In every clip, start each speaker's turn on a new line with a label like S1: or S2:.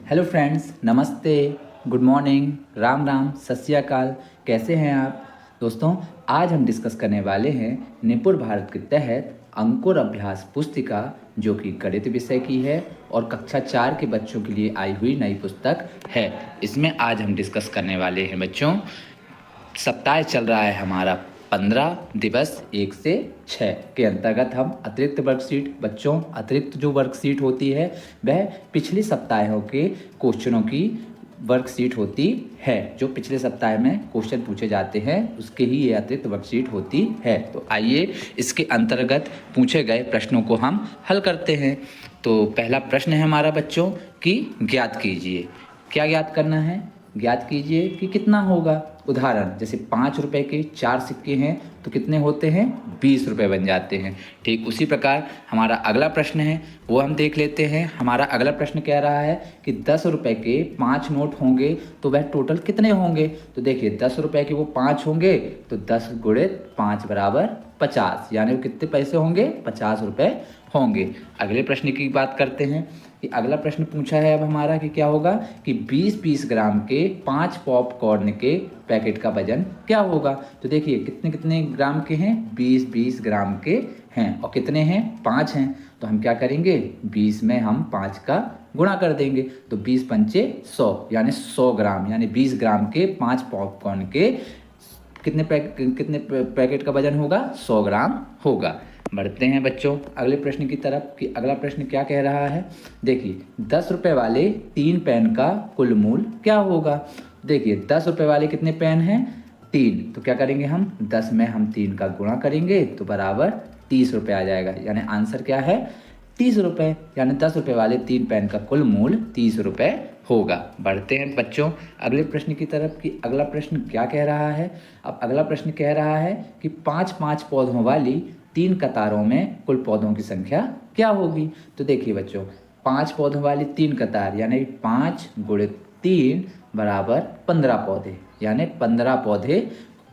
S1: Hello friends, नमस्ते, good morning, Ram Ram, सत श्री अकाल। कैसे हैं आप दोस्तों? आज हम डिस्कस करने वाले हैं निपुण भारत के तहत अंकुर अभ्यास पुस्तिका, जो कि गणित विषय की है और कक्षा 4 के बच्चों के लिए आई हुई नई पुस्तक है। इसमें आज हम डिस्कस करने वाले हैं बच्चों, सप्ताह चल रहा है हमारा 15 दिवस 1 से 6 के अंतर्गत हम अतिरिक्त वर्कशीट, बच्चों अतिरिक्त जो वर्कशीट होती है वह पिछले सप्ताहों के क्वेश्चनों की वर्कशीट होती है। जो पिछले सप्ताह में क्वेश्चन पूछे जाते हैं उसके ही ये अतिरिक्त वर्कशीट होती है। तो आइए इसके अंतर्गत पूछे गए प्रश्नों को हम हल करते हैं। तो पहला प्रश्न है हमारा बच्चों कि ज्ञात कीजिए। क्या ज्ञात करना है? ज्ञात कीजिए कि कितना होगा। उदाहरण जैसे 5 रुपए के 4 सिक्के हैं तो कितने होते हैं? 20 रुपए बन जाते हैं। ठीक उसी प्रकार हमारा अगला प्रश्न है वो हम देख लेते हैं। हमारा अगला प्रश्न कह रहा है कि 10 रुपए के 5 नोट होंगे तो वह टोटल कितने होंगे। तो देखिए 10 रुपए के वो 5 होंगे तो 10 गुणित 5 बराबर 50, यानी वो कितने पैसे होंगे? 50 रुपए होंगे। अगले प्रश्न की बात करते हैं कि अगला प्रश्न पूछा है अब हमारा कि क्या होगा कि 20-20 ग्राम के 5 पॉपकॉर्न के पैकेट का वजन क्या होगा। तो देखिए कितने कितने ग्राम के हैं? 20-20 ग्राम के हैं और कितने हैं? 5 हैं। तो हम क्या करेंगे? 20 में हम 5 का गुणा कर देंगे तो 20 पंचे 100, यानी 100 ग्राम, यानी 20 ग्राम के 5 पॉपकॉर्न के कितने पैकेट का वजन होगा? 100 ग्राम होगा। बढ़ते हैं बच्चों अगले प्रश्न की तरफ कि अगला प्रश्न क्या कह रहा है। देखिए 10 रुपए वाले 3 पेन का कुल मूल्य क्या होगा। देखिए 10 रुपए वाले कितने पेन हैं? 3। तो क्या करेंगे हम? 10 में हम 3 का गुणा करेंगे तो बराबर 30 रुपये आ जाएगा, यानी आंसर क्या है? 30 रुपये, यानी 10 रुपये वाले 3 पेन का कुल मूल्य 30 रुपये होगा। बढ़ते हैं बच्चों अगले प्रश्न की तरफ कि अगला प्रश्न क्या कह रहा है। अब अगला प्रश्न कह रहा है कि 5-5 पौधों वाली 3 कतारों में कुल पौधों की संख्या क्या होगी। तो देखिए बच्चों 5 पौधों वाली 3 कतार, यानी 5 गुणित 3 बराबर 15 पौधे, यानी 15 पौधे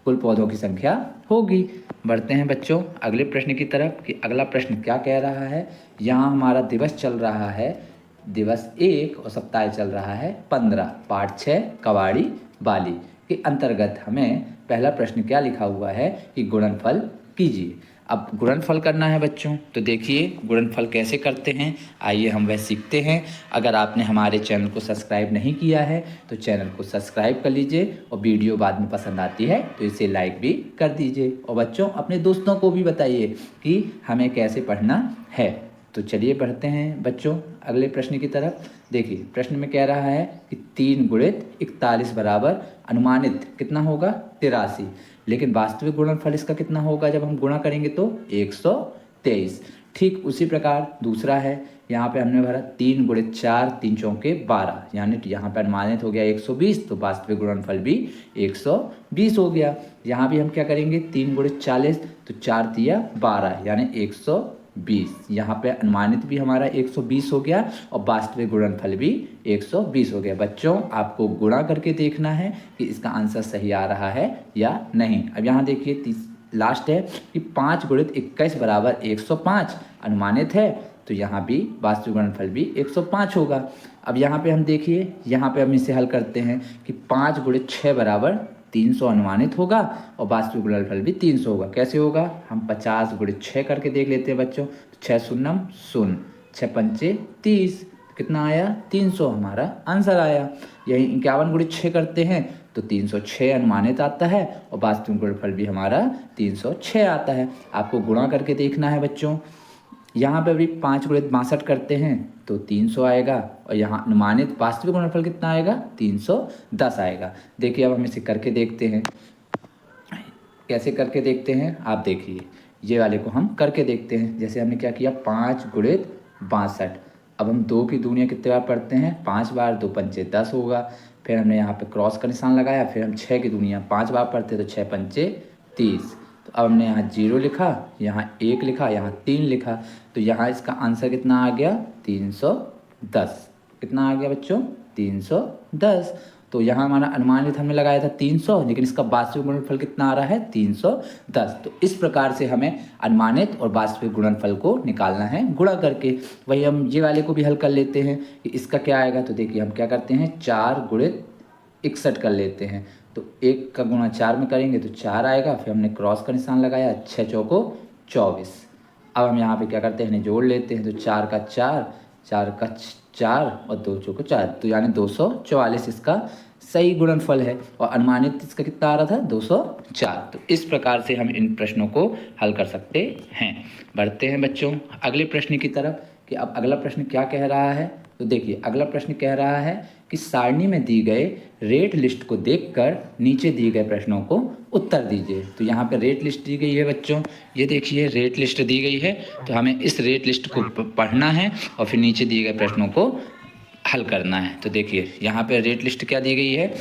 S1: कुल पौधों की संख्या होगी। बढ़ते हैं बच्चों अगले प्रश्न की तरफ कि अगला प्रश्न क्या कह रहा है। यहाँ हमारा दिवस चल रहा है दिवस 1 और सप्ताह चल रहा है 15, पाठ 6 कवाड़ी बाली के अंतर्गत हमें पहला प्रश्न क्या लिखा हुआ है कि गुणनफल कीजिए। अब गुणनफल करना है बच्चों, तो देखिए गुणनफल कैसे करते हैं, आइए हम वह सीखते हैं। अगर आपने हमारे चैनल को सब्सक्राइब नहीं किया है तो चैनल को सब्सक्राइब कर लीजिए और वीडियो बाद में पसंद आती है तो इसे लाइक भी कर दीजिए और बच्चों अपने दोस्तों को भी बताइए कि हमें कैसे पढ़ना है। तो चलिए बढ़ते हैं बच्चों अगले प्रश्न की तरफ। देखिए प्रश्न में कह रहा है कि 3 गुणित 41 बराबर अनुमानित कितना होगा? 83, लेकिन वास्तविक गुणनफल इसका कितना होगा जब हम गुणा करेंगे तो 123। ठीक उसी प्रकार दूसरा है, यहाँ पे हमने भरा 3 गुणित 4 3 चौके 12, यानी यहाँ पे अनुमानित हो गया 120, तो वास्तविक गुणनफल भी 120 हो गया। यहाँ भी हम क्या करेंगे? 3 गुणित 40 तो 4 तिया 12, यानी 120। यहाँ पे अनुमानित भी हमारा 120 हो गया और वास्तविक गुणनफल भी 120 हो गया। बच्चों आपको गुणा करके देखना है कि इसका आंसर सही आ रहा है या नहीं। अब यहाँ देखिए लास्ट है कि 5 गुणित 21 बराबर 105 अनुमानित है, तो यहाँ भी वास्तविक गुणनफल भी 105 होगा। अब यहाँ पे हम देखिए, यहाँ पे हम इसे हल करते हैं कि 5 गुणित 6 बराबर 300 अनुमानित होगा और वास्तविक गुणनफल भी 300 होगा। कैसे होगा? हम 50 गुणित 6 करके देख लेते हैं बच्चों। 6 शून्यम शून्य, 6 पंचे 30, कितना आया? 300 हमारा आंसर आया। यही 51 गुणित 6 करते हैं तो 306 अनुमानित आता है और वास्तविक गुणनफल भी हमारा 306 आता है। आपको गुणा करके देखना है बच्चों। यहाँ पे भी 5 गुणित 62 करते हैं तो 300 आएगा और यहाँ अनुमानित वास्तविक गुणनफल कितना आएगा? 310 आएगा। देखिए अब हम इसे करके देखते हैं। कैसे करके देखते हैं आप देखिए, ये वाले को हम करके देखते हैं। जैसे हमने क्या किया 5 गुणित 62, अब हम 2 की दूनिया कितने बार पढ़ते हैं? 5 बार, 2 पंचे 10 होगा। फिर हमने यहाँ पे क्रॉस का निशान लगाया, फिर हम 6 की दूनिया 5 बार पढ़ते तो 6 पंचे 30। तो अब हमने यहाँ 0 लिखा, यहाँ 1 लिखा, यहाँ 3 लिखा, तो यहाँ इसका आंसर कितना आ गया? 310। कितना आ गया बच्चों? 310। तो यहाँ हमारा अनुमानित हमने लगाया था 300, लेकिन इसका वास्तविक गुणनफल कितना आ रहा है 310। तो इस प्रकार से हमें अनुमानित और वास्तविक गुणनफल को निकालना है गुणा करके। वही हम ये वाले को भी हल कर लेते हैं कि इसका क्या आएगा। तो देखिए हम क्या करते हैं 4 गुणित 61 कर लेते हैं। तो 1 का गुणा 4 में करेंगे तो 4 आएगा, फिर हमने क्रॉस का निशान लगाया, 6 चौको 24। अब हम यहाँ पे क्या करते हैं, इन्हें जोड़ लेते हैं। तो 4 का 4, 4 का 4 और 2 चौको 4, तो यानी 244 इसका सही गुणनफल है। और अनुमानित इसका कितना आ रहा था 204। तो इस प्रकार से हम इन प्रश्नों को हल कर सकते हैं। बढ़ते हैं बच्चों अगले प्रश्न की तरफ कि अब अगला प्रश्न क्या कह रहा है। तो देखिए अगला प्रश्न कह रहा है कि सारणी में दी गए रेट लिस्ट को देखकर नीचे दिए गए प्रश्नों को उत्तर दीजिए। तो यहाँ पे रेट लिस्ट दी गई है बच्चों, ये देखिए रेट लिस्ट दी गई है। तो हमें इस रेट लिस्ट को पढ़ना है और फिर नीचे दिए गए प्रश्नों को हल करना है। तो देखिए यहाँ पे रेट लिस्ट क्या दी गई है।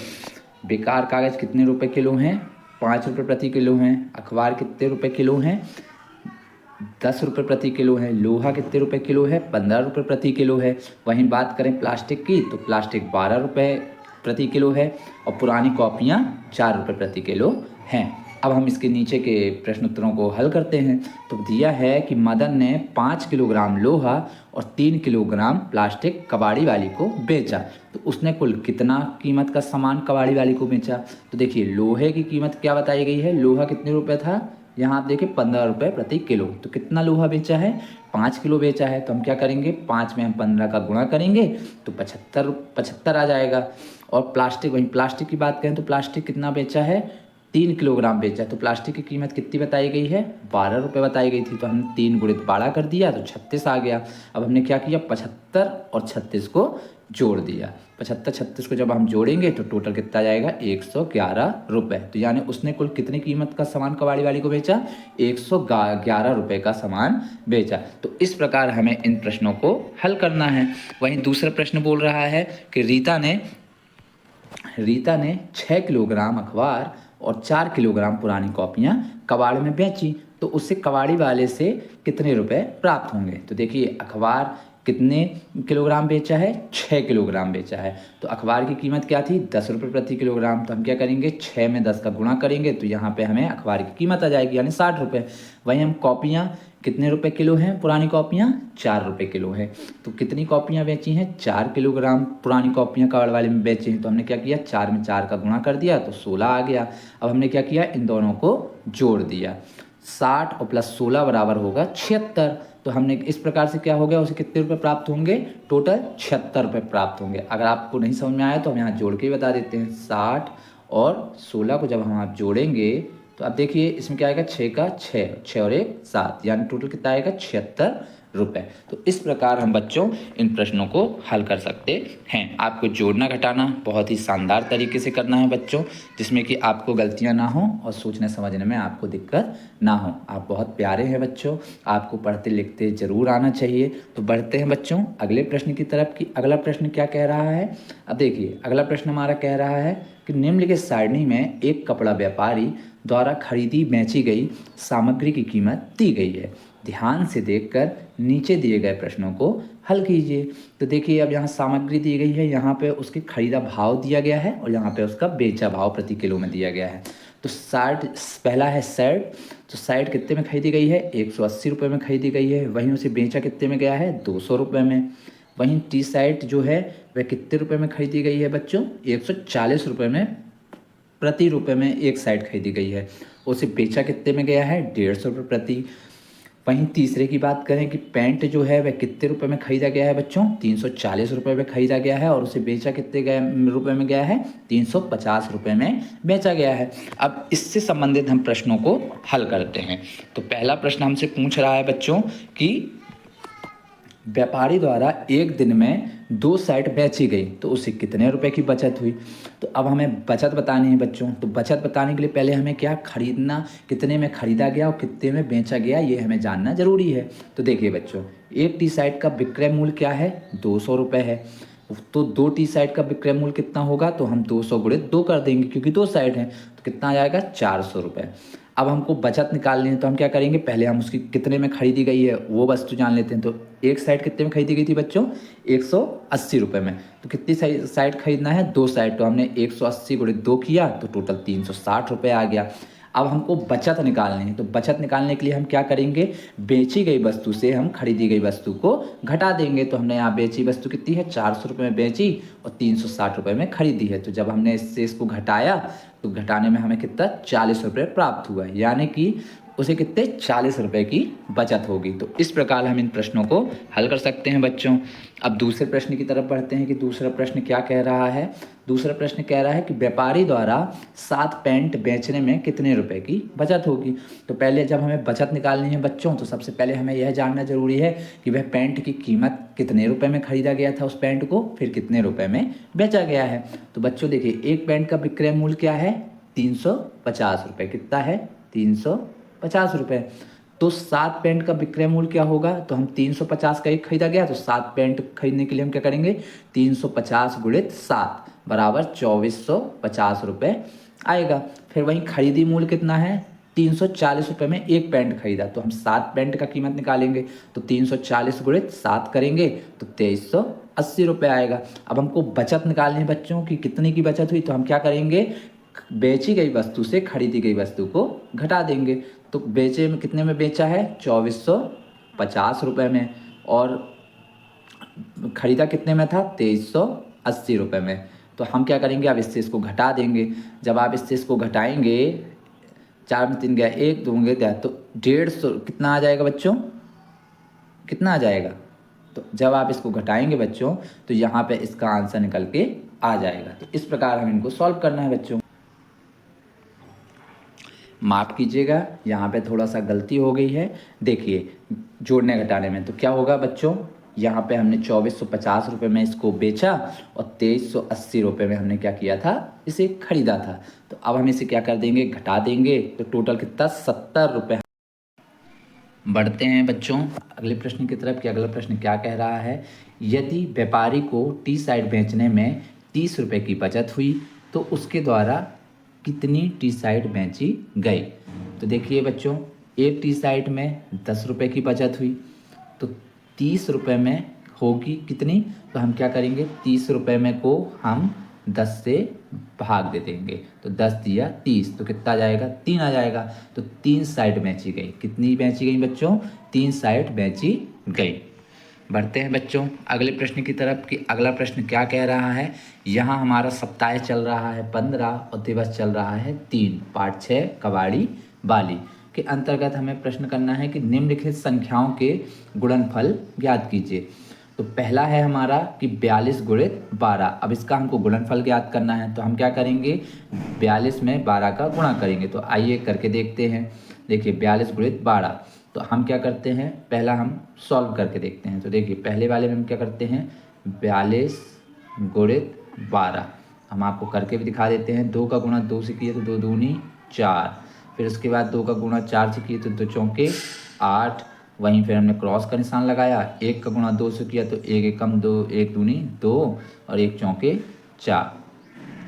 S1: बेकार कागज़ कितने रुपए किलो हैं, 5 रुपये प्रति किलो हैं। अखबार कितने रुपए किलो हैं, 10 रुपये प्रति किलो है। लोहा कितने रुपए किलो है, 15 रुपये प्रति किलो है। वहीं बात करें प्लास्टिक की तो प्लास्टिक 12 रुपये प्रति किलो है और पुरानी कॉपियाँ 4 रुपये प्रति किलो हैं। अब हम इसके नीचे के प्रश्न उत्तरों को हल करते हैं। तो दिया है कि मदन ने 5 किलोग्राम लोहा और 3 किलोग्राम प्लास्टिक कबाड़ी वाली को बेचा, तो उसने कुल कितना कीमत का सामान कबाड़ी वाली को बेचा। तो देखिए लोहे की कीमत क्या बताई गई है, लोहा कितने रुपए था, यहाँ आप देखिए 15 रुपये प्रति किलो। तो कितना लोहा बेचा है, 5 किलो बेचा है। तो हम क्या करेंगे, 5 में हम 15 का गुणा करेंगे तो 75 आ जाएगा। और प्लास्टिक, वहीं प्लास्टिक की बात करें तो प्लास्टिक कितना बेचा है, 3 किलोग्राम बेचा है। तो प्लास्टिक की कीमत कितनी बताई गई है, 12 रुपये बताई गई थी। तो हमने 3 गुणित 12 कर दिया तो 36 आ गया। अब हमने क्या किया, 75 और 36 को जोड़ दिया। 75 36 को जब हम जोड़ेंगे तो टोटल कितना जाएगा, 111 रुपये। तो यानी उसने कुल कितनी कीमत का सामान कबाड़ी वाली को बेचा, 111 रुपये का सामान बेचा। तो इस प्रकार हमें इन प्रश्नों को हल करना है। वहीं दूसरा प्रश्न बोल रहा है कि रीता ने 6 किलोग्राम अखबार और 4 किलोग्राम पुरानी कॉपियाँ कबाड़ में बेची, तो उससे कबाड़ी वाले से कितने रुपए प्राप्त होंगे। तो देखिए अखबार कितने किलोग्राम बेचा है, 6 किलोग्राम बेचा है। तो अखबार की कीमत क्या थी, 10 रुपये प्रति किलोग्राम। तो हम क्या करेंगे, 6 में 10 का गुणा करेंगे तो यहाँ पे हमें अखबार की कीमत आ जाएगी, यानी 60 रुपये। वहीं हम कॉपियाँ कितने रुपए किलो हैं, पुरानी कॉपियाँ 4 रुपये किलो हैं। तो कितनी कॉपियाँ बेची हैं, 4 किलोग्राम पुरानी कॉपियाँ कबाड़ वाले में बेची हैं। तो हमने क्या किया, 4 में 4 का गुणा कर दिया तो 16 आ गया। अब हमने क्या किया, इन दोनों को जोड़ दिया, 60 और प्लस 16 बराबर होगा 76। तो हमने इस प्रकार से क्या हो गया, उसे कितने रुपए प्राप्त होंगे, टोटल 76 रुपये प्राप्त होंगे। अगर आपको नहीं समझ में आया तो हम यहाँ जोड़ के ही बता देते हैं। 60 और 16 को जब हम आप जोड़ेंगे तो अब देखिए इसमें क्या आएगा, 6 का 6, 6 और 1 7, यानी टोटल कितना आएगा 76 रुपये। तो इस प्रकार हम बच्चों इन प्रश्नों को हल कर सकते हैं। आपको जोड़ना घटाना बहुत ही शानदार तरीके से करना है बच्चों, जिसमें कि आपको गलतियां ना हो और सोचने समझने में आपको दिक्कत ना हो। आप बहुत प्यारे हैं बच्चों, आपको पढ़ते लिखते ज़रूर आना चाहिए। तो बढ़ते हैं बच्चों अगले प्रश्न की तरफ कि अगला प्रश्न क्या कह रहा है। अब देखिए अगला प्रश्न हमारा कह रहा है कि निम्नलिखित सारणी में एक कपड़ा व्यापारी द्वारा खरीदी बेची गई सामग्री की कीमत दी गई है। ध्यान से देखकर नीचे दिए गए प्रश्नों को हल कीजिए। तो देखिए अब यहाँ सामग्री दी गई है, यहाँ पे उसकी खरीदा भाव दिया गया है और यहाँ पे उसका बेचा भाव प्रति किलो में दिया गया है। तो पहला है शर्ट, तो शर्ट कितने में खरीदी गई है, 180 रुपये में खरीदी गई है। वहीं उसे बेचा कितने में गया है, 200 रुपये में। वहीं टी शर्ट जो है वह कितने रुपये में खरीदी गई है बच्चों, 140 रुपये में प्रति रुपये में एक शर्ट खरीदी गई है। उसे बेचा कितने में गया है, 150 रुपये प्रति। वहीं तीसरे की बात करें कि पैंट जो है वह कितने रुपए में खरीदा गया है बच्चों, 340 रुपये में खरीदा गया है और उसे बेचा कितने रुपए में गया है, 350 रुपये में बेचा गया है। अब इससे संबंधित हम प्रश्नों को हल करते हैं। तो पहला प्रश्न हमसे पूछ रहा है बच्चों कि व्यापारी द्वारा एक दिन में 2 शर्ट बेची गई तो उसे कितने रुपए की बचत हुई। तो अब हमें बचत बतानी है बच्चों। तो बचत बताने के लिए पहले हमें क्या खरीदना, कितने में खरीदा गया और कितने में बेचा गया, ये हमें जानना जरूरी है। तो देखिए बच्चों, एक टी शर्ट का विक्रय मूल्य क्या है, 200 रुपये है। तो 2 टी शर्ट का विक्रय मूल्य कितना होगा, तो हम 200 गुणित 2 कर देंगे क्योंकि 2 शर्ट हैं। तो कितना आ जाएगा, 400 रुपये। अब हमको बचत निकालनी है, तो हम क्या करेंगे, पहले हम उसकी कितने में खरीदी गई है वो वस्तु जान लेते हैं। तो एक साइड कितने में खरीदी गई थी बच्चों, 180 रुपये में। तो कितनी साइड खरीदना है, 2 साइड। तो हमने 180 गुणे 2 किया तो टोटल 360 रुपये आ गया। अब हमको बचत निकालनी है, तो बचत निकालने के लिए हम क्या करेंगे, बेची गई वस्तु से हम खरीदी गई वस्तु को घटा देंगे। तो हमने यहाँ बेची वस्तु कितनी है, 400 रुपये में बेची और 360 रुपये में खरीदी है। तो जब हमने इससे इसको घटाया तो घटाने में हमें कितना, 40 रुपये प्राप्त हुआ, यानी कि उसे कितने, 40 रुपये की बचत होगी। तो इस प्रकार हम इन प्रश्नों को हल कर सकते हैं बच्चों। अब दूसरे प्रश्न की तरफ बढ़ते हैं कि दूसरा प्रश्न क्या कह रहा है। दूसरा प्रश्न कह रहा है कि व्यापारी द्वारा 7 पैंट बेचने में कितने रुपए की बचत होगी। तो पहले जब हमें बचत निकालनी है बच्चों, तो सबसे पहले हमें यह जानना जरूरी है कि वह पैंट की कीमत कितने रुपए में खरीदा गया था, उस पैंट को फिर कितने रुपए में बेचा गया है। तो बच्चों देखिए, एक पैंट का विक्रय मूल्य क्या है, 350 रुपये। कितना है, 350 रुपये। तो 7 पैंट का विक्रय मूल्य क्या होगा, तो हम 350 का एक खरीदा गया, तो 7 पैंट खरीदने के लिए हम क्या करेंगे, 350 गुणित 7 बराबर 2450 रुपये आएगा। फिर वहीं खरीदी मूल्य कितना है, 340 रुपये में एक पैंट खरीदा, तो हम 7 पैंट का कीमत निकालेंगे। तो 340 गुणित 7 करेंगे तो 2380 रुपये आएगा। अब हमको बचत निकालनी है बच्चों की, कितनी की बचत हुई, तो हम क्या करेंगे, बेची गई वस्तु से खरीदी गई वस्तु को घटा देंगे। तो बेचे में कितने में बेचा है, 2450 रुपये में, और खरीदा कितने में था, 2380 रुपये में। तो हम क्या करेंगे, अब इससे इसको घटा देंगे। जब आप इससे इसको घटाएंगे, 4 में 3 गया, 1 2 गया, तो 150 कितना आ जाएगा बच्चों, कितना आ जाएगा। तो जब आप इसको घटाएंगे बच्चों, तो यहाँ पे इसका आंसर निकल के आ जाएगा। तो इस प्रकार हम इनको सॉल्व करना है बच्चों। माफ़ कीजिएगा, यहाँ पे थोड़ा सा गलती हो गई है। देखिए, जोड़ने घटाने में तो क्या होगा बच्चों, यहाँ पे हमने 2450 रुपये में इसको बेचा और 2380 रुपये में हमने क्या किया था, इसे खरीदा था। तो अब हम इसे क्या कर देंगे, घटा देंगे। तो टोटल कितना, 70 रुपये। बढ़ते हैं बच्चों अगले प्रश्न की तरफ कि अगला प्रश्न क्या कह रहा है। यदि व्यापारी को टी साइड बेचने में 30 रुपये की बचत हुई तो उसके द्वारा कितनी टी साइड बेची गई। तो देखिए बच्चों, एक टी साइड में 10 रुपये की बचत हुई, तो 30 रुपये में होगी कितनी, तो हम क्या करेंगे, 30 रुपये में को हम 10 से भाग दे देंगे। तो 10 दिया 30, तो कितना आ जाएगा, 3 आ जाएगा। तो 3 साइड बेची गई, कितनी बेची गई बच्चों, 3 साइड बेची गई। बढ़ते हैं बच्चों अगले प्रश्न की तरफ कि अगला प्रश्न क्या कह रहा है। यहाँ हमारा सप्ताह चल रहा है 15 और दिवस चल रहा है 3, पाठ 6 कबाड़ी बाली के अंतर्गत हमें प्रश्न करना है कि निम्नलिखित संख्याओं के गुणनफल ज्ञात कीजिए। तो पहला है हमारा कि 42 गुणित 12। अब इसका हमको गुणनफल ज्ञात करना है, तो हम क्या करेंगे, 42 में 12 का गुणा करेंगे। तो आइए करके देखते हैं। देखिए 42 गुणित 12, तो हम क्या करते हैं, पहला हम सॉल्व करके देखते हैं। तो देखिए पहले वाले में हम क्या करते हैं, 42 गुणित 12 हम आपको करके भी दिखा देते हैं। 2 का गुणा 2 से किए तो 2 दूनी 4, फिर उसके बाद 2 का गुणा 4 से किए तो 2 चौके 8, वहीं फिर हमने क्रॉस का निशान लगाया। 1 का गुणा 2 से किया तो 1 एकम 2, 1 दूनी 2 और 1 चौके 4।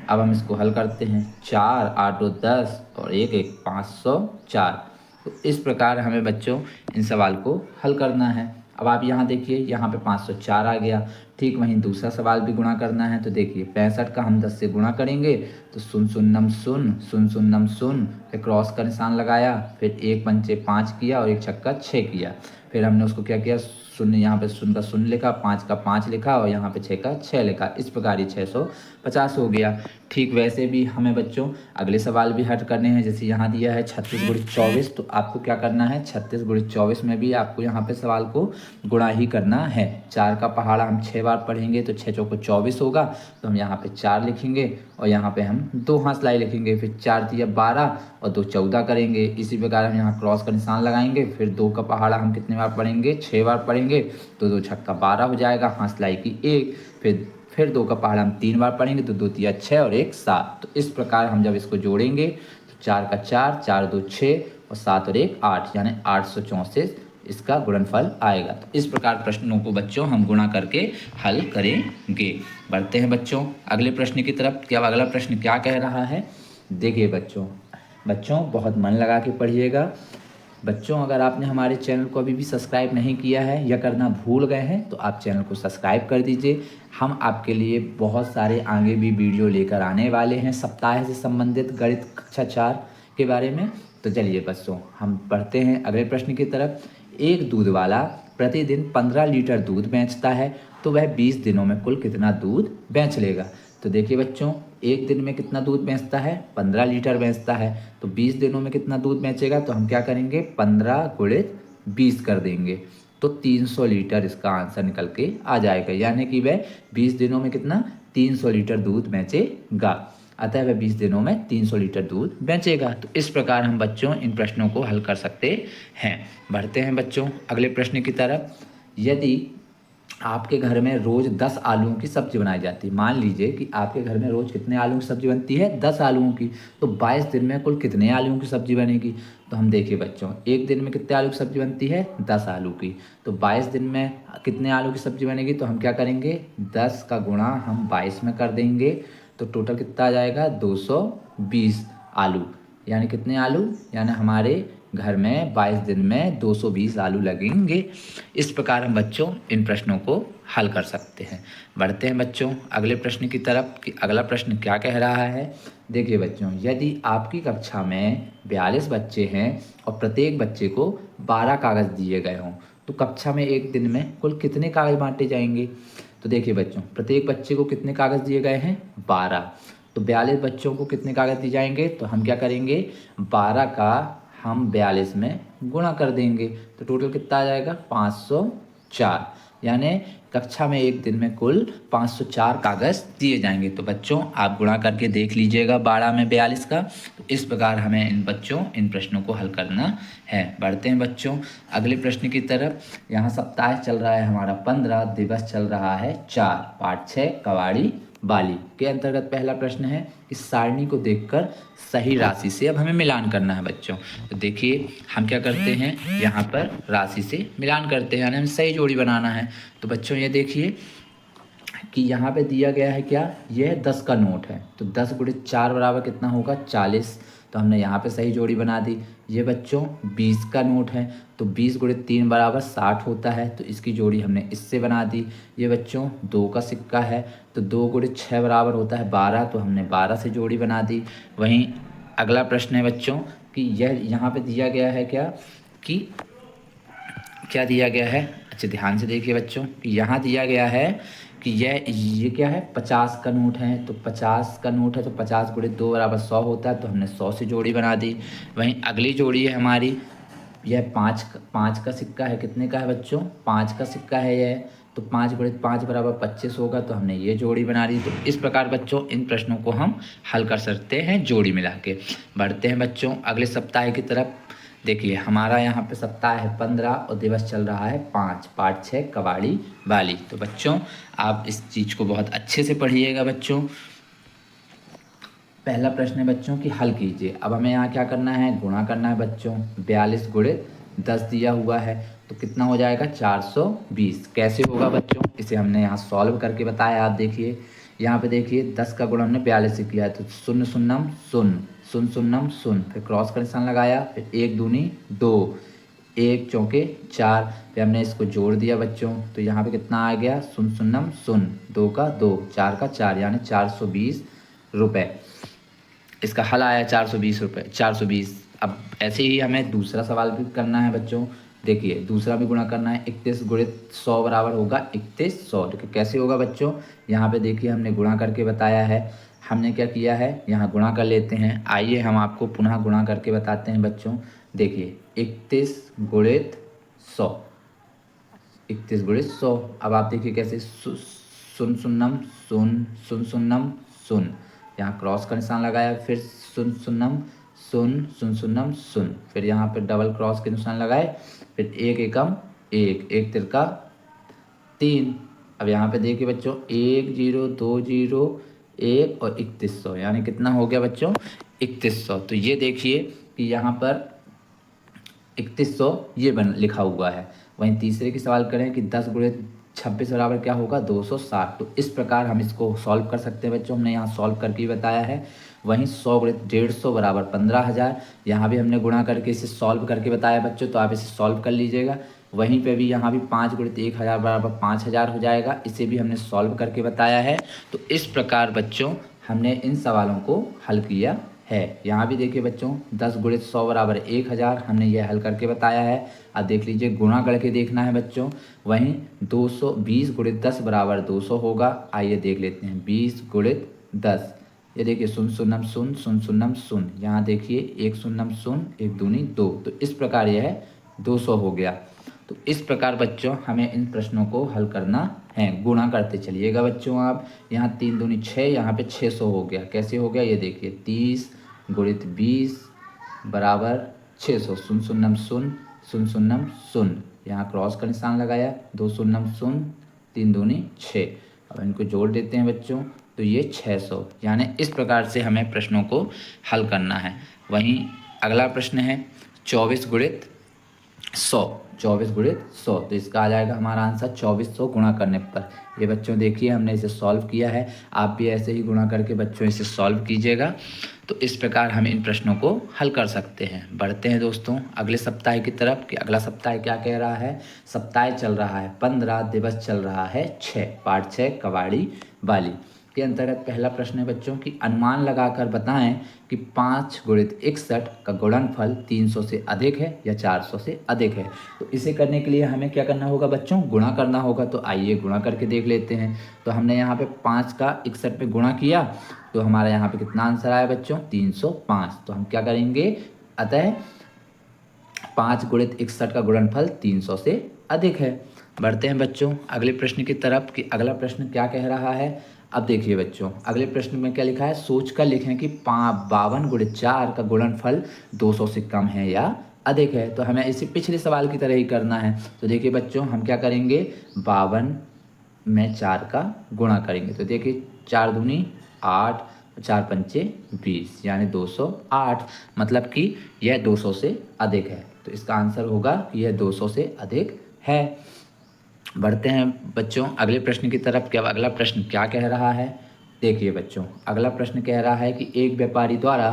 S1: अब हम इसको हल करते हैं, 4 8 2 10 और 1 1 504। तो इस प्रकार हमें बच्चों इन सवाल को हल करना है। अब आप यहाँ देखिए, यहाँ पे 504 आ गया। ठीक वहीं दूसरा सवाल भी गुणा करना है। तो देखिए 65 का हम 10 से गुणा करेंगे तो 0 0 0 0 0 0, फिर क्रॉस का निशान लगाया, फिर 1 पंचे 5 किया और 1 छक्का 6 किया। फिर हमने उसको क्या किया, 0 यहाँ पे 0 का 0 लिखा, 5 का 5 लिखा और यहाँ पे 6 का 6 लिखा। इस प्रकार ही 650 हो गया। ठीक वैसे भी हमें बच्चों अगले सवाल भी हल करने हैं। जैसे यहाँ दिया है 36 गुणित 24, तो आपको क्या करना है, 36 गुणित 24 में भी आपको यहाँ पे सवाल को गुणा ही करना है। 4 का पहाड़ा हम 6 बार पढ़ेंगे तो 6 चौको 24 होगा, तो हम यहाँ पे 4 लिखेंगे और यहाँ पे हम 2 हांसलाई लिखेंगे। फिर 4 दिया 12 और 2 14 करेंगे। इसी प्रकार हम यहाँ क्रॉस का निशान लगाएंगे। फिर 2 का पहाड़ा हम कितने बार पढ़ेंगे, 6 बार पढ़ेंगे, तो 2 छक्का 12 हो जाएगा, हांसलाई की 1। फिर 2 का पहाड़ा हम 3 बार पढ़ेंगे तो 2 तिया 6 और 1 7। तो इस प्रकार हम जब इसको जोड़ेंगे तो 4 का 4, 4 2 6 और 7 और 1 8, यानी 834 इसका गुणनफल आएगा। तो इस प्रकार प्रश्नों को बच्चों हम गुणा करके हल करेंगे। बढ़ते हैं बच्चों अगले प्रश्न की तरफ कि अब अगला प्रश्न क्या कह रहा है। देखिए बच्चों, बच्चों बहुत मन लगा के पढ़िएगा। बच्चों अगर आपने हमारे चैनल को अभी भी सब्सक्राइब नहीं किया है या करना भूल गए हैं तो आप चैनल को सब्सक्राइब कर दीजिए। हम आपके लिए बहुत सारे आगे भी वीडियो लेकर आने वाले हैं सप्ताह से संबंधित गणित कक्षा 4 के बारे में। तो चलिए बच्चों हम पढ़ते हैं अगले प्रश्न की तरफ। एक दूध वाला प्रतिदिन 15 लीटर दूध बेचता है तो वह 20 दिनों में कुल कितना दूध बेच लेगा। तो देखिए बच्चों, एक दिन में कितना दूध बेचता है, 15 लीटर बेचता है, तो 20 दिनों में कितना दूध बेचेगा। तो हम क्या करेंगे, 15 गुणित 20 कर देंगे तो 300 लीटर इसका आंसर निकल के आ जाएगा। यानी कि वह 20 दिनों में कितना 300 लीटर दूध बेचेगा। अतः वह 20 दिनों में 300 लीटर दूध बेचेगा। तो इस प्रकार हम बच्चों इन प्रश्नों को हल कर सकते हैं। बढ़ते हैं बच्चों अगले प्रश्न की तरफ। यदि आपके घर में रोज़ 10 आलूओं की सब्ज़ी बनाई जाती है, मान लीजिए कि आपके घर में रोज़ कितने आलूओं की सब्ज़ी बनती है, 10 आलूओं की, तो 22 दिन में कुल कितने आलूओं की सब्ज़ी बनेगी। तो हम देखिए बच्चों, एक दिन में कितने आलू की सब्ज़ी बनती है, 10 आलू की, तो 22 दिन में कितने आलू की सब्ज़ी बनेगी। तो हम क्या करेंगे, 10 का गुणा हम 22 में कर देंगे तो टोटल कितना आ जाएगा, 220 आलू। यानी कितने आलू, यानी हमारे घर में 22 दिन में 220 आलू लगेंगे। इस प्रकार हम बच्चों इन प्रश्नों को हल कर सकते हैं। बढ़ते हैं बच्चों अगले प्रश्न की तरफ कि अगला प्रश्न क्या कह रहा है। देखिए बच्चों, यदि आपकी कक्षा में 42 बच्चे हैं और प्रत्येक बच्चे को 12 कागज़ दिए गए हों तो कक्षा में एक दिन में कुल कितने कागज़ बांटे जाएंगे। तो देखिए बच्चों, प्रत्येक बच्चे को कितने कागज़ दिए गए हैं, 12, तो 42 बच्चों को कितने कागज़ दिए जाएंगे। तो हम क्या करेंगे, 12 का हम 42 में गुणा कर देंगे तो टोटल कितना आ जाएगा, 504। यानी कक्षा में एक दिन में कुल 504 कागज़ दिए जाएंगे। तो बच्चों आप गुणा करके देख लीजिएगा 12 में 42 का। तो इस प्रकार हमें इन प्रश्नों को हल करना है। बढ़ते हैं बच्चों अगले प्रश्न की तरफ। यहाँ सप्ताह चल रहा है हमारा 15, दिवस चल रहा है 4, पाठ 6 कवाड़ी बाली के अंतर्गत पहला प्रश्न है, इस सारणी को देखकर सही राशि से अब हमें मिलान करना है बच्चों। तो देखिए हम क्या करते हैं, यहाँ पर राशि से मिलान करते हैं, यानी हमें सही जोड़ी बनाना है। तो बच्चों ये देखिए कि यहाँ पे दिया गया है क्या, यह 10 का नोट है, तो 10 गुणित 4 बराबर कितना होगा, 40। तो हमने यहाँ पे सही जोड़ी बना दी। ये बच्चों 20 का नोट है, तो 20 गुणित 3 बराबर 60 होता है, तो इसकी जोड़ी हमने इससे बना दी। ये बच्चों 2 का सिक्का है, तो 2 गुणित 6 बराबर होता है 12, तो हमने 12 से जोड़ी बना दी। वहीं अगला प्रश्न है बच्चों कि यह यहाँ पे दिया गया है क्या, कि क्या दिया गया है, अच्छा ध्यान से देखिए बच्चों कि यहाँ दिया गया है कि ये क्या है, 50 का नोट है, तो 50 का नोट है तो 50 गुणित 2 बराबर 100 होता है, तो हमने 100 से जोड़ी बना दी। वहीं अगली जोड़ी है हमारी, यह 5 का सिक्का है, कितने का है बच्चों, 5 का सिक्का है यह, तो 5 गुणित 5 बराबर 25 होगा, तो हमने ये जोड़ी बना दी। तो इस प्रकार बच्चों इन प्रश्नों को हम हल कर सकते हैं जोड़ी मिला के। बढ़ते हैं बच्चों अगले सप्ताह की तरफ। देखिए हमारा यहाँ पे सप्ताह है 15 और दिवस चल रहा है 5, पाठ 6 कवाड़ी बाली। तो बच्चों आप इस चीज़ को बहुत अच्छे से पढ़िएगा बच्चों। पहला प्रश्न है बच्चों कि हल कीजिए। अब हमें यहाँ क्या करना है, गुणा करना है बच्चों। 42 गुणित 10 दिया हुआ है तो कितना हो जाएगा, 420। कैसे होगा बच्चों, इसे हमने यहाँ सॉल्व करके बताया। आप देखिए यहाँ पे देखिए 10 का गुणा हमने 42 से किया है, तो शून्य शून्यम शून्य, शून्य शून्यम शून्य, फिर क्रॉस का निशान लगाया, फिर 1 दूनी 2, 1 चौके 4, फिर हमने इसको जोड़ दिया बच्चों। तो यहाँ पे कितना आ गया, शून्य शून्यम शून्य, 2 का 2, 4 का 4, यानी 420 रुपये। इसका हल आया 420 रुपये, 420। अब ऐसे ही हमें दूसरा सवाल भी करना है बच्चों। देखिए दूसरा भी गुणा करना है। 31 गुणित 100 बराबर होगा 3100। देखिए कैसे होगा बच्चों, यहाँ पे देखिए हमने गुणा करके बताया है। हमने क्या किया है, यहाँ गुणा कर लेते हैं। आइए हम आपको पुनः गुणा करके बताते हैं बच्चों। देखिए 31 गुणित 100, 31 गुणित 100। अब आप देखिए कैसे, शून्य शून्यम शून्य, शून्य शून्यम शून्य, यहाँ क्रॉस का निशान लगाया, फिर शून्य शून्यम शून्य, शून्य शून्यम शून्य, फिर यहाँ पे डबल क्रॉस के निशान लगाए, फिर 1 एकम 1, 1 तिरका 3। अब यहाँ पे देखिए बच्चों 1 0 2 0 1 और 3100, यानी कितना हो गया बच्चों, 3100। तो ये देखिए कि यहाँ पर 3100 ये लिखा हुआ है। वहीं तीसरे की सवाल करें कि 10 गुणित 26 बराबर क्या होगा, 260। तो इस प्रकार हम इसको सॉल्व कर सकते हैं बच्चों। हमने यहाँ सॉल्व करके ही बताया है। वहीं 100 गुणित 150 बराबर 15,000। यहाँ भी हमने गुणा करके इसे सॉल्व करके बताया बच्चों, तो आप इसे सॉल्व कर लीजिएगा। वहीं पे भी यहाँ भी 5 गुणित 1,000 बराबर 5,000 हो जाएगा, इसे भी हमने सॉल्व करके बताया है। तो इस प्रकार बच्चों हमने इन सवालों को हल किया है। यहाँ भी देखिए बच्चों 10 गुणित 100 बराबर 1,000 हमने ये हल करके बताया है। अब देख लीजिए गुणा करके देखना है बच्चों। वहीं 220 गुणित 10 बराबर 200 होगा। आइए देख लेते हैं 20 गुणित 10। ये देखिए शून्य शून्यम शून्य शून्य शून्यम शून्य, यहाँ देखिए एक शून्यम शून्य एक दूनी 2, तो इस प्रकार यह 200 हो गया। तो इस प्रकार बच्चों हमें इन प्रश्नों को हल करना है। गुणा करते चलिएगा बच्चों आप। यहाँ 3 दूनी 6, यहाँ पे 600 हो गया। कैसे हो गया ये देखिए 30 गुणित 20 बराबर 600, शून्य शून्यम शून्य शून्य शून्यम शून्य, यहाँ क्रॉस का निशान लगाया, 2 शून्यम शून्य 3 दूनी 6। अब इनको जोड़ देते हैं बच्चों, तो ये 600। यानी इस प्रकार से हमें प्रश्नों को हल करना है। वहीं अगला प्रश्न है 24 गुणित 100। 24 गुणित 100, तो इसका आ जाएगा हमारा आंसर 2400 गुणा करने पर। ये बच्चों देखिए हमने इसे सॉल्व किया है, आप भी ऐसे ही गुणा करके बच्चों इसे सॉल्व कीजिएगा। तो इस प्रकार हम इन प्रश्नों को हल कर सकते हैं। बढ़ते हैं दोस्तों अगले सप्ताह की तरफ कि अगला सप्ताह क्या कह रहा है। सप्ताह चल रहा है 15, दिवस चल रहा है 6, पाठ 6 कबाड़ी वाली के अंतर्गत पहला प्रश्न है बच्चों कि अनुमान लगाकर बताएं कि 5 गुणित 61 का गुणनफल 300 से अधिक है या 400 से अधिक है। तो इसे करने के लिए हमें क्या करना होगा बच्चों, गुणा करना होगा। तो आइए गुणा करके देख लेते हैं। तो हमने यहाँ पे 5 का 61 पे गुणा किया, तो हमारा यहाँ पे कितना आंसर आया बच्चों 305। तो हम क्या करेंगे, अतः 5 गुणित 61 का गुणनफल 300 से अधिक है। बढ़ते हैं बच्चों अगले प्रश्न की तरफ कि अगला प्रश्न क्या कह रहा है। अब देखिए बच्चों अगले प्रश्न में क्या लिखा है, सोच कर लिखें कि 52 गुणित 4 का गुणनफल 200 से कम है या अधिक है। तो हमें इसे पिछले सवाल की तरह ही करना है। तो देखिए बच्चों हम क्या करेंगे, 52 में 4 का गुणा करेंगे। तो देखिए 4 दूनी 8, 4 पंचे 20, यानी 208। मतलब कि यह 200 से अधिक है। तो इसका आंसर होगा कि यह 200 से अधिक है। बढ़ते हैं बच्चों अगले प्रश्न की तरफ कि अब अगला प्रश्न क्या कह रहा है। देखिए बच्चों अगला प्रश्न कह रहा है कि एक व्यापारी द्वारा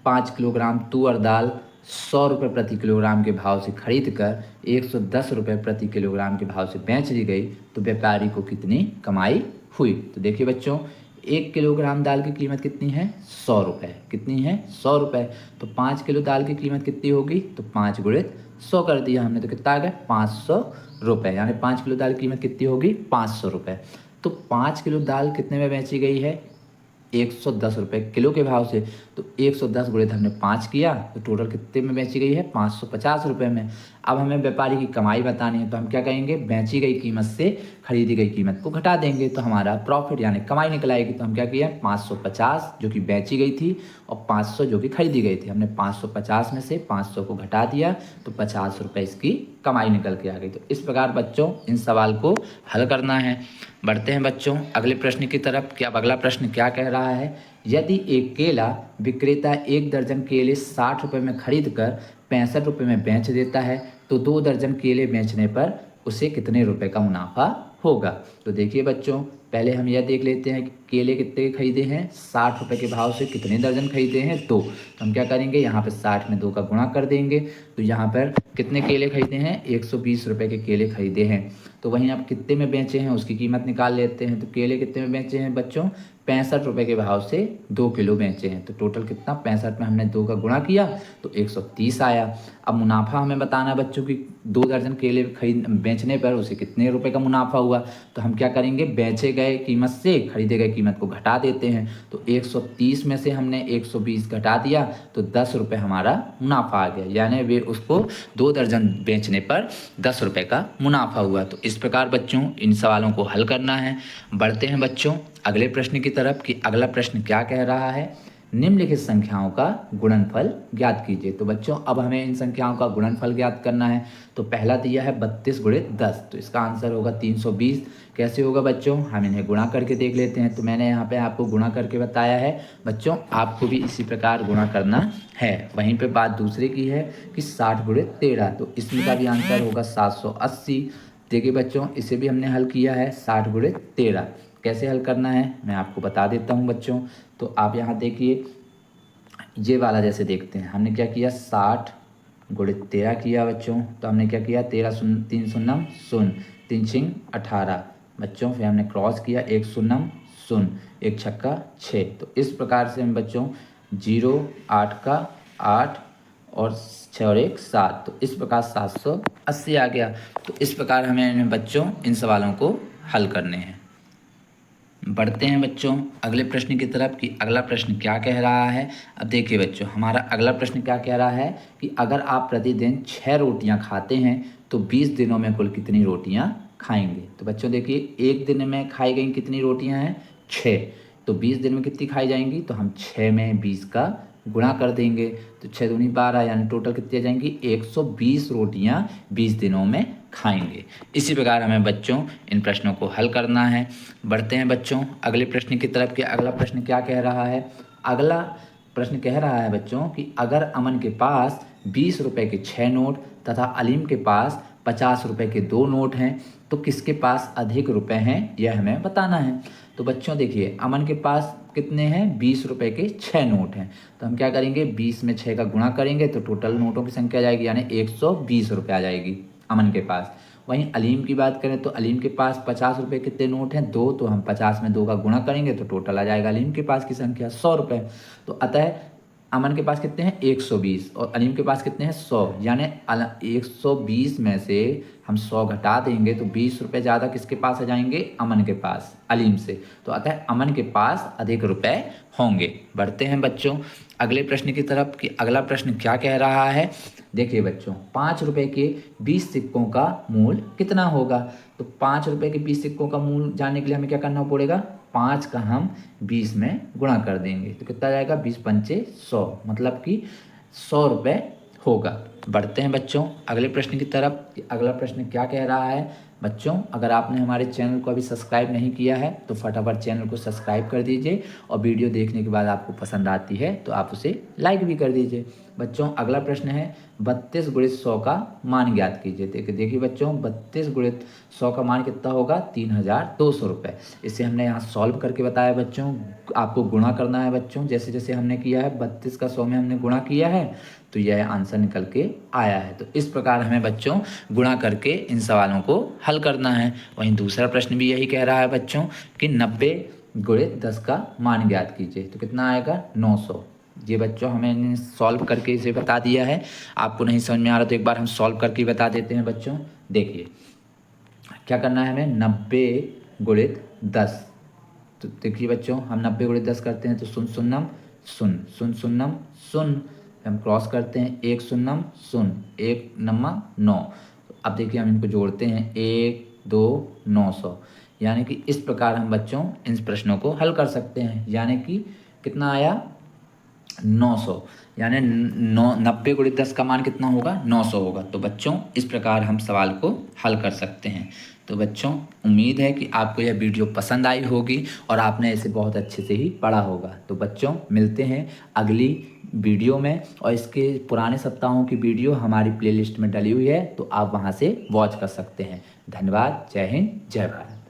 S1: 5 किलोग्राम तुअर दाल 100 रुपये प्रति किलोग्राम के भाव से खरीद कर 110 रुपये प्रति किलोग्राम के भाव से बेच दी गई, तो व्यापारी को कितनी कमाई हुई। तो देखिए बच्चों 1 किलोग्राम दाल की कीमत कितनी है 100 रुपये। कितनी है 100 रुपये। तो 5 किलो दाल की कीमत कितनी होगी, तो 5 गुणित 100 कर दिया हमने, तो कितना आ गया 500 रुपये। यानी 5 किलो दाल की कीमत कितनी होगी 500 रुपये। तो 5 किलो दाल कितने में बेची गई है 110 रुपये किलो के भाव से। तो 110 गुणित हमने 5 किया, तो टोटल कितने में बेची गई है 550 रुपये में। अब हमें व्यापारी की कमाई बतानी है, तो हम क्या कहेंगे, बेची गई कीमत से खरीदी गई कीमत को घटा देंगे, तो हमारा प्रॉफिट यानी कमाई निकल आएगी। तो हम क्या किया 550 जो कि बेची गई थी और 500 जो कि खरीदी गई थी, हमने 550 में से 500 को घटा दिया, तो 50 रुपये इसकी कमाई निकल के आ गई। तो इस प्रकार बच्चों इन सवाल को हल करना है। बढ़ते हैं बच्चों अगले प्रश्न की तरफ कि अब अगला प्रश्न क्या कह रहा है। यदि एक केला विक्रेता 1 दर्जन केले 60 रुपये में खरीद कर 65 रुपये में बेच देता है, तो 2 दर्जन केले बेचने पर उसे कितने रुपए का मुनाफा होगा। तो देखिए बच्चों पहले हम यह देख लेते हैं कि केले कितने के खरीदे हैं 60 रुपये के भाव से, कितने दर्जन खरीदे हैं 2। तो हम क्या करेंगे यहाँ पे 60 में 2 का गुणा कर देंगे, तो यहाँ पर कितने केले खरीदे हैं 120 रुपये के केले खरीदे हैं। तो वहीं आप कितने में बेचे हैं उसकी कीमत निकाल लेते हैं। तो केले कितने में बेचे हैं बच्चों 65 रुपये के भाव से 2 किलो बेचे हैं। तो टोटल कितना 65 में हमने 2 का गुणा किया, तो 130 आया। अब मुनाफा हमें बताना है बच्चों की 2 दर्जन केले बेचने पर उसे कितने रुपए का मुनाफा हुआ। तो हम क्या करेंगे, बेचे गए कीमत से खरीदे गए कीमत को घटा देते हैं। तो 130 में से हमने 120 घटा दिया, तो 10 रुपये हमारा मुनाफा आ गया। यानी वे उसको 2 दर्जन बेचने पर 10 रुपये का मुनाफा हुआ। तो इस प्रकार बच्चों इन सवालों को हल करना है। बढ़ते हैं बच्चों अगले प्रश्न की तरफ कि अगला प्रश्न क्या कह रहा है। निम्नलिखित संख्याओं का गुणनफल ज्ञात कीजिए। तो बच्चों अब हमें इन संख्याओं का गुणनफल ज्ञात करना है। तो पहला दिया है 32 गुणित 10, तो इसका आंसर होगा 320। कैसे होगा बच्चों, हम इन्हें गुणा करके देख लेते हैं। तो मैंने यहाँ पे आपको गुणा करके बताया है बच्चों, आपको भी इसी प्रकार गुणा करना है। वहीं पे बात दूसरे की है कि 60 गुणित 13, तो इसमें का भी आंसर होगा 780। देखिए बच्चों इसे भी हमने हल किया है 60 गुणित 13। कैसे हल करना है मैं आपको बता देता हूँ बच्चों। तो आप यहाँ देखिए ये वाला जैसे देखते हैं, हमने क्या किया 60 गुणित 13 किया बच्चों, तो हमने क्या किया 13 शून्य 3 शून्यम शून्य 3 छिंग 18 बच्चों, फिर हमने क्रॉस किया 1 शून्यम शून्य 1 छक्का 6। तो इस प्रकार से हम बच्चों 0 8 का 8 और 6 और 1 7, तो इस प्रकार 780 आ गया। तो इस प्रकार हमें बच्चों इन सवालों को हल करने हैं। बढ़ते हैं बच्चों अगले प्रश्न की तरफ कि अगला प्रश्न क्या कह रहा है। अब देखिए बच्चों, हमारा अगला प्रश्न क्या कह रहा है कि अगर आप प्रतिदिन 6 रोटियां खाते हैं तो 20 दिनों में कुल कितनी रोटियां खाएंगे। तो बच्चों देखिए, एक दिन में खाई गई कितनी रोटियां हैं 6, तो 20 दिन में कितनी खाई जाएंगी, तो हम 6 में 20 का गुणा कर देंगे, तो 6 दूनी 12, यानी टोटल कितनी आ जाएंगी 120 रोटियां 20 दिनों में खाएंगे। इसी प्रकार हमें बच्चों इन प्रश्नों को हल करना है। बढ़ते हैं बच्चों अगले प्रश्न की तरफ कि अगला प्रश्न क्या कह रहा है। अगला प्रश्न कह रहा है बच्चों कि अगर अमन के पास 20 रुपए के 6 नोट तथा अलीम के पास 50 रुपए के 2 नोट हैं तो किसके पास अधिक रुपए हैं, यह हमें बताना है। तो बच्चों देखिए, अमन के पास कितने हैं 20 रुपए के 6 नोट हैं, तो हम क्या करेंगे 20 में 6 का गुणा करेंगे तो टोटल नोटों की संख्या आ जाएगी, यानी 120 रुपये आ जाएगी अमन के पास। वहीं अलीम की बात करें तो अलीम के पास 50 रुपये कितने नोट हैं 2, तो हम 50 में 2 का गुणा करेंगे तो टोटल आ जाएगा अलीम के पास की संख्या 100 रुपये। तो अतः अमन के पास कितने हैं 120 और अलीम के पास कितने हैं 100, यानी 120 में से हम 100 घटा देंगे तो 20 रुपये ज़्यादा किसके पास आ जाएंगे, अमन के पास अलीम से। तो अतः अमन के पास अधिक रुपए होंगे। बढ़ते हैं बच्चों अगले प्रश्न की तरफ कि अगला प्रश्न क्या कह रहा है। देखिए बच्चों, 5 रुपये के 20 सिक्कों का मूल कितना होगा। तो 5 रुपये के 20 सिक्कों का मूल जानने के लिए हमें क्या करना पड़ेगा, 5 का हम 20 में गुणा कर देंगे तो कितना जाएगा 20 पंचे 100, मतलब कि 100 रुपये होगा। बढ़ते हैं बच्चों अगले प्रश्न की तरफ कि अगला प्रश्न क्या कह रहा है। बच्चों अगर आपने हमारे चैनल को अभी सब्सक्राइब नहीं किया है तो फटाफट चैनल को सब्सक्राइब कर दीजिए और वीडियो देखने के बाद आपको पसंद आती है तो आप उसे लाइक भी कर दीजिए। बच्चों अगला प्रश्न है 32 गुणित 100 का मान ज्ञात कीजिए। देखिए बच्चों, 32 गुणित 100 का मान कितना होगा 3200 रुपये। इसे हमने यहाँ सॉल्व करके बताया बच्चों, आपको गुणा करना है बच्चों, जैसे जैसे हमने किया है 32 का 100 में हमने गुणा किया है तो यह आंसर निकल के आया है। तो इस प्रकार हमें बच्चों गुणा करके इन सवालों को हल करना है। वहीं दूसरा प्रश्न भी यही कह रहा है बच्चों कि 90 गुणित 10 का मान ज्ञात कीजिए, तो कितना आएगा 900। ये बच्चों हमें सॉल्व करके इसे बता दिया है। आपको नहीं समझ में आ रहा तो एक बार हम सॉल्व करके बता देते हैं बच्चों। देखिए क्या करना है हमें, 90 गुणित 10, तो देखिए बच्चों हम 90 गुणित 10 करते हैं तो शून्य शून्यम शून्य शून्य शून्यम शून्य, हम क्रॉस करते हैं 1 शून्यम शून्य 1 नम्मा 9। अब देखिए हम इनको जोड़ते हैं 1 2 900, यानी कि इस प्रकार हम बच्चों इन प्रश्नों को हल कर सकते हैं। यानी कि कितना आया 900, यानी 90 गुणित 10 का मान कितना होगा 900 होगा। तो बच्चों इस प्रकार हम सवाल को हल कर सकते हैं। तो बच्चों उम्मीद है कि आपको यह वीडियो पसंद आई होगी और आपने इसे बहुत अच्छे से ही पढ़ा होगा। तो बच्चों मिलते हैं अगली वीडियो में, और इसके पुराने सप्ताहों की वीडियो हमारी प्लेलिस्ट में डली हुई है तो आप वहां से वॉच कर सकते हैं। धन्यवाद। जय हिंद, जय भारत।